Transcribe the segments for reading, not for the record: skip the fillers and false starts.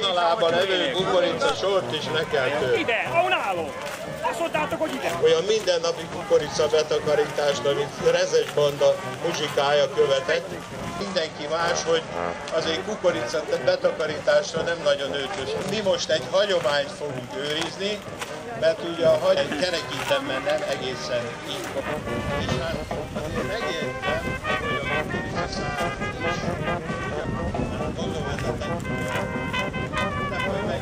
vonalában levő kukoricasort is le kell törni. Ide, ahol állok! Azt mondtátok, hogy ide! Olyan mindennapi kukorica betakarítást, amit Rezes banda muzsikája követett. Mindenki más, hogy azért kukorica betakarításra nem nagyon öltös. Mi most egy hagyományt fogunk őrizni, mert ugye a hagymány kerekítem, mert nem egészen így kapom. És hát azért megértem, hogy a kukorica szára is. Gondolom vezetek. De hogy meg...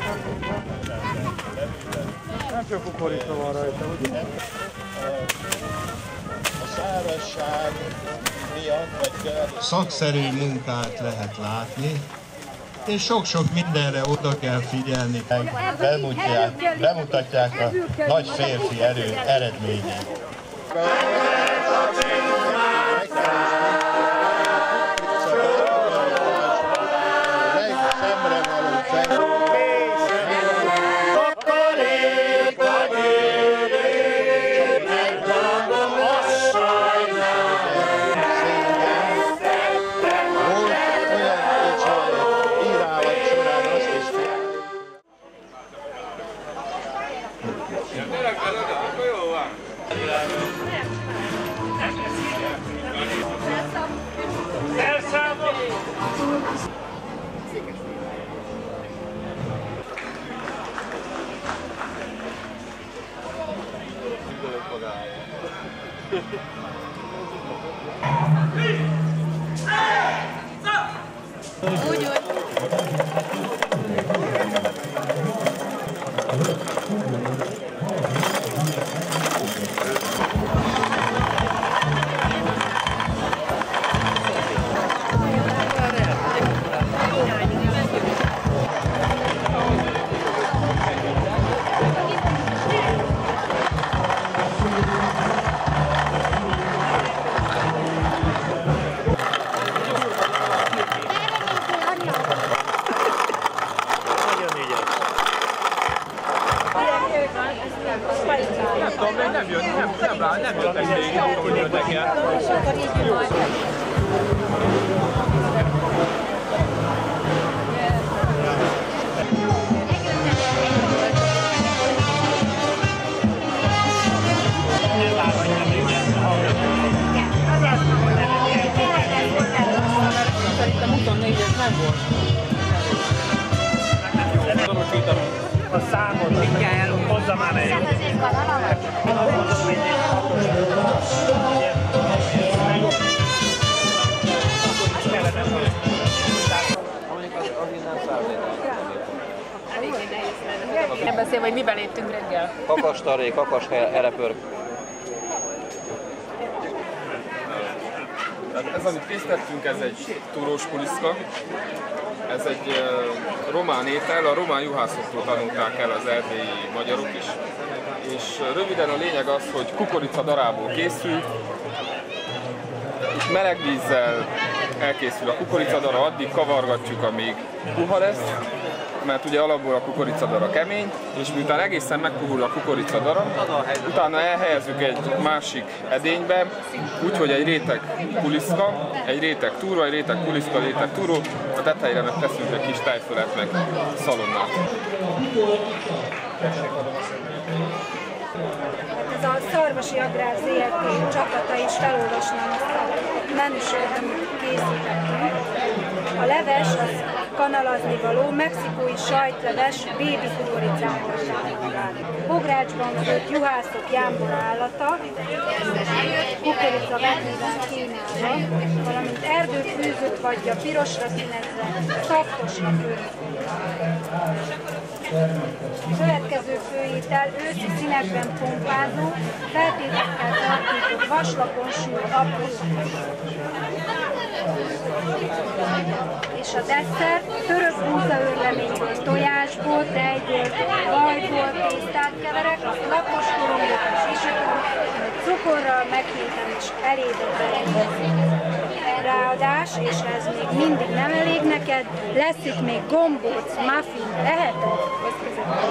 Nem csak kukorica van rajta, ugye? A szárazság miatt, vagy szakszerű munkát lehet látni, és sok-sok mindenre oda kell figyelni. Bemutatják a nagy férfi erő eredményét. Nem jöttek végig, akkor jöttek el. És akkor így jön majd. Szerintem 24-es nem volt. Azonosítom a számot, hozzá már melyik. Nem beszél, hogy miben léptünk reggel. Kakas taré, kakas erepörg. Ez, amit készítettünk, ez egy túrós kuliszka. Ez egy román étel, a román juhászoktól tanulták el az erdélyi magyarok is. És röviden a lényeg az, hogy kukoricadarából készül. Itt meleg vízzel elkészül a kukoricadara, addig kavargatjuk, amíg puha lesz, mert ugye alapból a kukoricadara kemény, és miután egészen megpuhul a kukoricadara, utána elhelyezzük egy másik edénybe, úgyhogy egy réteg kuliszka, egy réteg túró, egy réteg kuliszka, egy réteg túró, a tetejére meg teszünk egy kis tejfölet meg szalonnát. Ez a Szarvasi Agrár ZRT csapata is felolvasnám azt a menüsort, amit készítettünk. A leves az kanalazni való mexikói sajtleves bébi kukoricából támogatják. Bográcsban főtt juhászok jámbor állata, kukorica vetőben kínálva, valamint erdőfűzött vagyja pirosra színezve, szaftosra főtt. Következő főétel őszi színekben pompázó, feltételekkel tartított vaslapon sült aprózsúlyos. És a desszert török búzaőrleményből, tojásból, tejből, vajból tésztát keverek, azt lapos korongokat sisakon, cukorral meghétem és elébe berendezem. Ráadás, és ez még mindig nem elég neked, lesz itt még gombóc, muffin, leheted?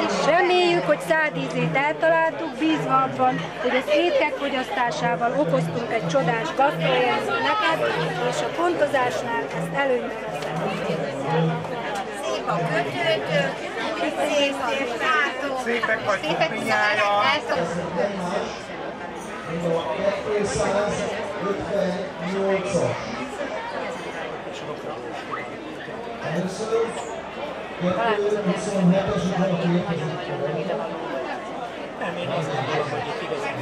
És reméljük, hogy szádízét eltaláltuk, bízva abban, hogy az étkek fogyasztásával okoztunk egy csodás gasztroélményt neked, és a pontozásnál ezt előnyben veszed. a kötőtől, szép látom. Szépek vagytok, mindnyájan. A 258-as. Először 227-es után a 2000-es. Nem, én azt gondolom, hogy itt igazán